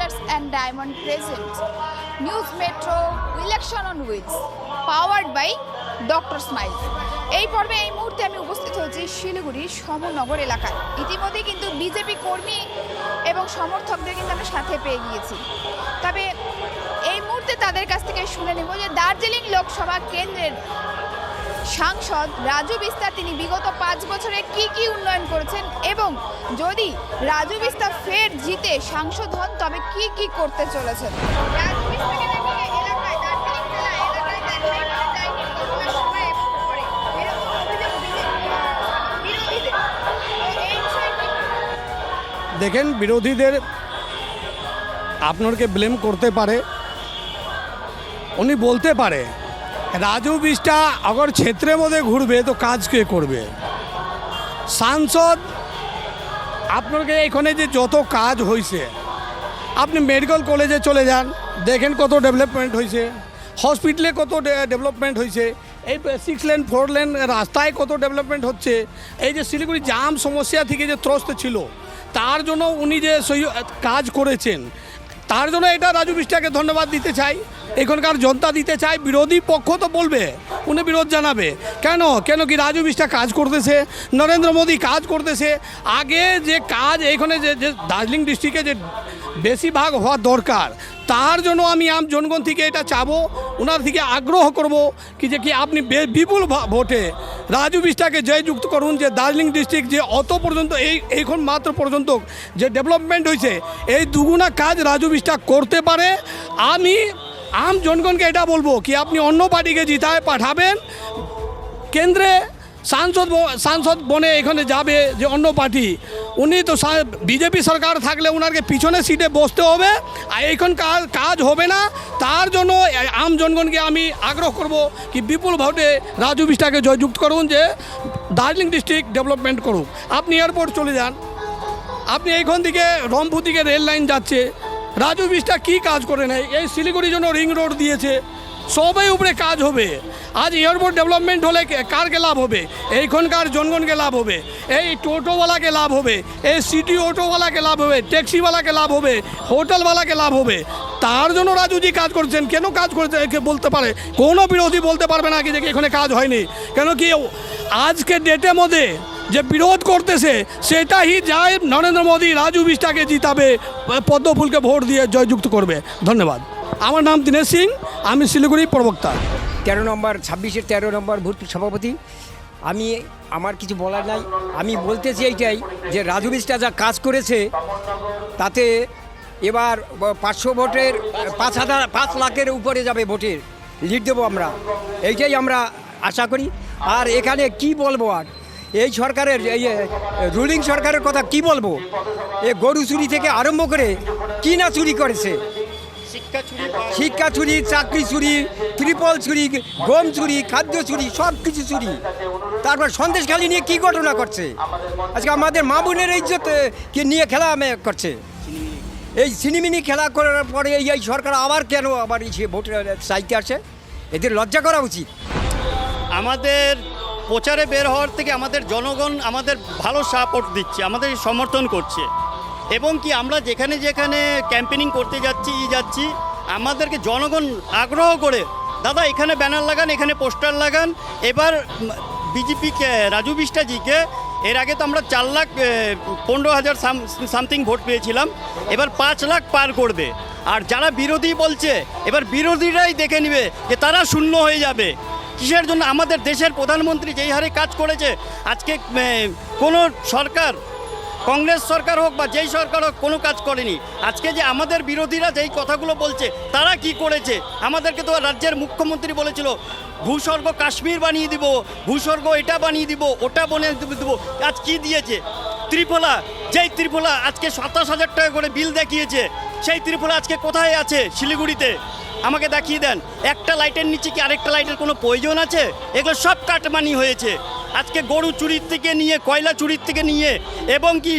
Jewelers and Diamond present News Metro Election on Wheels powered by Dr. Smile. এই পর্বে এই মুহূর্তে আমি উপস্থিত হয়েছি শিলিগুড়ির সমনগর এলাকায়। ইতিমধ্যে কিন্তু বিজেপি কর্মী এবং সমর্থকদের কিন্তু আমি সাথে পেয়ে গিয়েছি। তবে এই মুহূর্তে তাদের কাছ থেকে শুনে নেব যে দার্জিলিং লোকসভা কেন্দ্রের সাংসদ রাজু বিস্তার তিনি বিগত 5 বছরে কি উন্নয়ন করেছেন এবং যদি রাজু বিস্তার ফের জিতে সাংসদ হন তবে কি করতে চলেছেন। রাজু বিস্তারকে দেখে এলাকায় দার্জিলিং জেলা এলাকায় দেখা যায় কিন্তু কোনো সময় পরে এরকম অভিযোগ বিরোধীদের এই বিষয়ে দেখেন বিরোধীদের আপনাকে ব্লেম করতে পারে, উনি বলতে পারে রাজু বিস্টা अगर क्षेत्रेर मध्य घुरबे तो काज के करबे। सांसद আপনাকে এখানে যে যত কাজ হয়েছে আপনি মেডিকেল কলেজে চলে যান, দেখেন কত ডেভেলপমেন্ট হয়েছে, হসপিটালে কত ডেভেলপমেন্ট হয়েছে, এই 6 লেন 4 লেন রাস্তায় কত ডেভেলপমেন্ট হচ্ছে। এই যে শিলিগুড়ি জাম সমস্যা থেকে যে ত্রস্ত ছিল তার জন্য উনি যে কাজ করেছেন তার জন্য এটা রাজু বিস্টাকে ধন্যবাদ দিতে চাই, এখানকার জনতা দিতে চাই। বিরোধী পক্ষ তো বলবে, উনি বিরোধ জানাবে কেন কি রাজু বিস্টা কাজ করতেছে, নরেন্দ্র মোদী কাজ করতেছে। আগে যে কাজ এখানে যে দার্জিলিং ডিস্ট্রিক্টে যে বেশিরভাগ হওয়া দরকার তার জন্য আমি আম জনগণ থেকে এটা চাবো, ওনার থেকে আগ্রহ করব কি আপনি বিপুল ভোটে রাজু বিস্টাকে জয়যুক্ত করুন। যে দার্জিলিং ডিস্ট্রিক্ট যে অত পর্যন্ত এইখন মাত্র পর্যন্ত যে ডেভেলপমেন্ট হয়েছে এই দুগুণা কাজ রাজু বিস্টা করতে পারে। আমি আম জনগণকে এটা বলবো কি আপনি অন্য পার্টিকে জিতায় পাঠাবেন, কেন্দ্রে সাংসদ বনে এখানে যাবে যে অন্য পার্টি, উনি তো বিজেপি সরকার থাকলে ওনাকে পিছনে সিটে বসতে হবে আর এইখান কাজ হবে না। তার জন্য আম জনগণকে আমি আগ্রহ করব কি বিপুল ভোটে রাজু বিস্টাকে জয়যুক্ত করুন যে দার্জিলিং ডিস্ট্রিক্ট ডেভেলপমেন্ট করুক। আপনি এয়ারপোর্ট চলে যান, আপনি এইখান থেকে রংপুর থেকে রেল লাইন যাচ্ছে, রাজু বিস্টা কী কাজ করে নেয়। এই শিলিগুড়ির জন্য রিং রোড দিয়েছে, সবাই উপরে কাজ হবে। আজ এয়ারপোর্ট ডেভেলপমেন্ট হলে কারকে লাভ হবে, এইখানকার জনগণকে লাভ হবে, এই টোটোওয়ালাকে লাভ হবে, এই সিটি অটোওয়ালাকে লাভ হবে, ট্যাক্সিওয়ালাকে লাভ হবে, হোটেলওয়ালাকে লাভ হবে। তার জন্য রাজুজি কাজ করছেন। কেন কাজ করছে বলতে পারে, কোনো বিরোধী বলতে পারবে না কি যে এখানে কাজ হয়নি। কেন কি আজকে ডেটের মধ্যে যে বিরোধ করতেছে সেটাই যায় নরেন্দ্র মোদী রাজু বিস্টাকে জিতাবে, পদ্মফুলকে ভোট দিয়ে জয়যুক্ত করবে। ধন্যবাদ। আমার নাম দীনেশ সিং, আমি শিলিগুড়ি প্রবক্তা। 13 নম্বর 26-এর 13 নম্বর বুথ সভাপতি। আমার কিছু বলার নাই, আমি বলতেছি এইটাই যে রাজু বিস্টা যা কাজ করেছে তাতে এবার 500 ভোটের 5 লাখের উপরে যাবে ভোটের লিড দেবো আমরা, এইটাই আমরা আশা করি। আর এখানে কি বলবো, আর এই সরকারের এই রুলিং সরকারের কথা কি বলবো, এ গরু চুরি থেকে আরম্ভ করে কি না চুরি করেছে, শিক্ষা চুরি, চাকরি চুরি, ত্রিপল চুরি, গম চুরি, খাদ্য চুরি, সব কিছু চুরি। তারপর সন্দেশখালি নিয়ে কি ঘটনা করছে, আজকে আমাদের মা বোনের ইজ্জতকে নিয়ে খেলা করছে। এই সিনেমিনি খেলা করার পরে এই সরকার আবার কেন সে ভোটের চাইতে আসে, এদের লজ্জা করা উচিত। আমাদের প্রচারে বের হওয়ার থেকে আমাদের জনগণ আমাদের ভালো সাপোর্ট দিচ্ছে, আমাদের সমর্থন করছে এবং কি আমরা যেখানে ক্যাম্পেনিং করতে যাচ্ছি আমাদেরকে জনগণ আগ্রহ করে দাদা এখানে ব্যানার লাগান, এখানে পোস্টার লাগান। এবার বিজেপিকে রাজু বিস্টাজিকে এর আগে তো আমরা 4,15,000 সামথিং ভোট পেয়েছিলাম, এবার 5 লাখ পার করবে। আর যারা বিরোধী বলছে এবার বিরোধীরাই দেখে নেবে যে তারা শূন্য হয়ে যাবে। কিসের জন্য? আমাদের দেশের প্রধানমন্ত্রী যেই হারে কাজ করেছে, আজকে কোনো সরকার, কংগ্রেস সরকার হোক বা যেই সরকার হোক, কোনো কাজ করেনি। আজকে যে আমাদের বিরোধীরা যেই কথাগুলো বলছে তারা কি করেছে, আমাদেরকে তো রাজ্যের মুখ্যমন্ত্রী বলেছিল ভূস্বর্গ কাশ্মীর বানিয়ে দিব, ভূস্বর্গ এটা বানিয়ে দিব, ওটা বানিয়ে দিব। আজ কি দিয়েছে? ত্রিফলা, যেই ত্রিফলা আজকে 27,000 টাকা করে বিল দেখিয়েছে, সেই ত্রিফলা আজকে কোথায় আছে? শিলিগুড়িতে। আমাকে দেখিয়ে দেন, একটা লাইটের নিচে কি আরেকটা লাইটের কোনো প্রয়োজন আছে? এগুলো সব কাটমানি হয়েছে। আজকে গরু চুরির থেকে নিয়ে, কয়লা চুরির থেকে নিয়ে এবং কি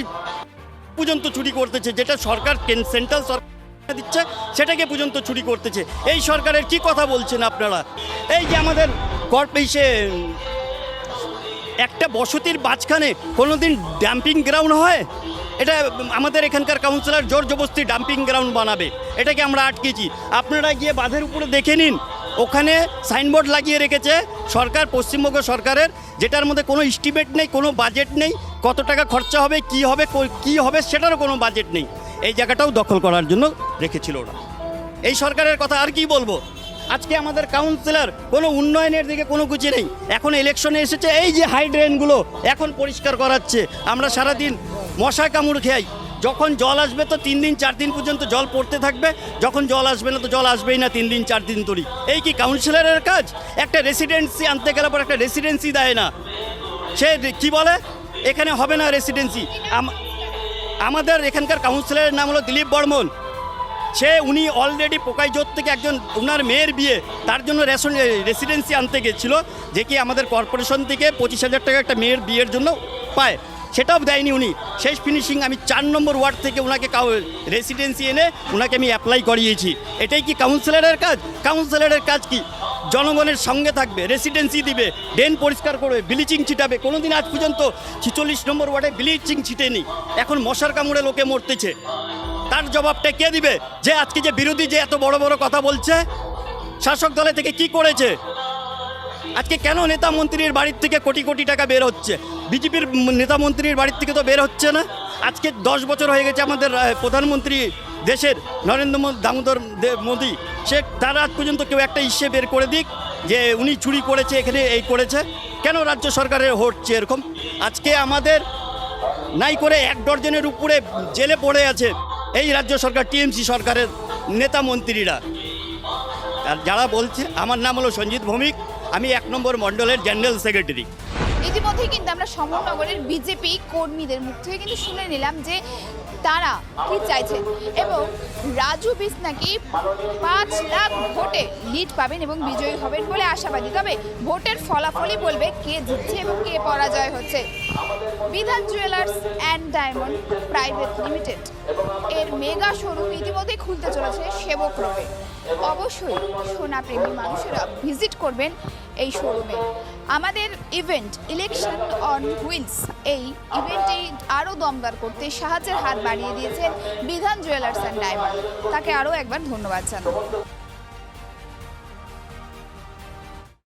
পর্যন্ত চুরি করতেছে, যেটা সরকার সেন্ট্রাল সরকার দিচ্ছে সেটাকে পর্যন্ত চুরি করতেছে। এই সরকারের কি কথা বলছেন আপনারা? এই যে আমাদের একটা বসতির মাঝখানে কোনোদিন ডাম্পিং গ্রাউন্ড হয়? এটা আমাদের এখানকার কাউন্সিলর জোর জবরদস্তি ডাম্পিং গ্রাউন্ড বানাবে, এটাকে আমরা আটকেছি। আপনারা গিয়ে বাঁধের উপরে দেখে নিন, ওখানে সাইনবোর্ড লাগিয়ে রেখেছে সরকার, পশ্চিমবঙ্গ সরকারের, যেটার মধ্যে কোনো এস্টিমেট নেই, কোনো বাজেট নেই, কত টাকা খরচা হবে, কি হবে সেটারও কোনো বাজেট নেই। এই জায়গাটাও দখল করার জন্য রেখেছিল ওরা। এই সরকারের কথা আর কি বলবো। আজকে আমাদের কাউন্সিলর কোনো উন্নয়নের দিকে কোনো কিছু নেই। এখন ইলেকশনে এসেছে, এই যে হাই ড্রেনগুলো এখন পরিষ্কার করাচ্ছে। আমরা সারাদিন মশায় কামড় খাই। যখন জল আসবে তো 3 দিন 4 দিন পর্যন্ত জল পড়তে থাকবে, যখন জল আসবে না তো জল আসবেই না 3 দিন 4 দিন ধরে। এই কি কাউন্সিলরের কাজ? একটা রেসিডেন্সি আনতে গেলে পর একটা রেসিডেন্সি দেয় না, সে কি বলে এখানে হবে না রেসিডেন্সি। আমাদের এখানকার কাউন্সিলরের নাম হলো দিলীপ বর্মন। উনি অলরেডি পোকাইজোর থেকে একজন ওনার মেয়ের বিয়ে, তার জন্য রেসিডেন্সি আনতে গেছিল, যে কি আমাদের কর্পোরেশন থেকে 25,000 টাকা একটা মেয়ের বিয়ের জন্য পায়, সেটাও দেয়নি উনি। শেষ ফিনিশিং আমি 4 নম্বর ওয়ার্ড থেকে ওনাকে রেসিডেন্সি এনে ওনাকে আমি অ্যাপ্লাই করিয়েছি। এটাই কি কাউন্সিলরের কাজ? কাউন্সিলরের কাজ কি? জনগণের সঙ্গে থাকবে, রেসিডেন্সি দিবে, ড্রেন পরিষ্কার করবে, ব্লিচিং ছিটাবে। কোনোদিন আজ পর্যন্ত 46 নম্বর ওয়ার্ডে ব্লিচিং ছিটেনি, এখন মশার কামড়ে লোকে মরতেছে। তার জবাবটা কে দিবে? যে আজকে যে বিরোধী যে এত বড় বড় কথা বলছে, শাসক দলে থেকে কি করেছে? আজকে কেন নেতা মন্ত্রীর বাড়ির থেকে কোটি কোটি টাকা বের হচ্ছে? বিজেপির নেতা মন্ত্রীর বাড়ির থেকে তো বের হচ্ছে না। আজকে 10 বছর হয়ে গেছে আমাদের প্রধানমন্ত্রী দেশের নরেন্দ্র দামোদর মোদী, তারা আজ পর্যন্ত কেউ একটা ইস্যে বের করে দিক যে উনি চুরি করেছে, এখানে এই করেছে। কেন রাজ্য সরকারের হচ্ছে এরকম? আজকে আমাদের নাই করে 1 ডজনের উপরে জেলে পড়ে আছে এই রাজ্য সরকার, টিএমসি সরকারের নেতা মন্ত্রীরা। আর যারা বলছে, আমার নাম হলো সঞ্জিত ভৌমিক, আমি 1 নম্বর মণ্ডলের জেনারেল সেক্রেটারি। ইতিমধ্যেই কিন্তু আমরা সমরনগরের বিজেপি কর্মীদের মুখ থেকে কিন্তু শুনে নিলাম যে তারা কি চাইছেন, এবং রাজু বিস নাকি 5 লাখ ভোটে লিড পাবেন এবং বিজয়ী হবেন বলে আশাবাদী। তবে ভোটের ফলাফলই বলবে কে জিতছে এবং কে পরাজয় হচ্ছে। বিধান jewellers and diamond private limited এর মেগা শোরুম ইতিমধ্যেই খুলতে চলেছে সেবক রোডে। অবশ্যই সোনাপ্রেমী মানুষেরা ভিজিট করবেন এই শোরুমে। আমাদের ইভেন্ট ইলেকশন অন হুইলস, এই ইভেন্টে আরও দমদার করতে সাহায্যের হাত বাড়িয়ে দিয়েছেন বিধান জুয়েলার্স অ্যান্ড ডায়মন্ড। তাকে আরও একবার ধন্যবাদ জানাই।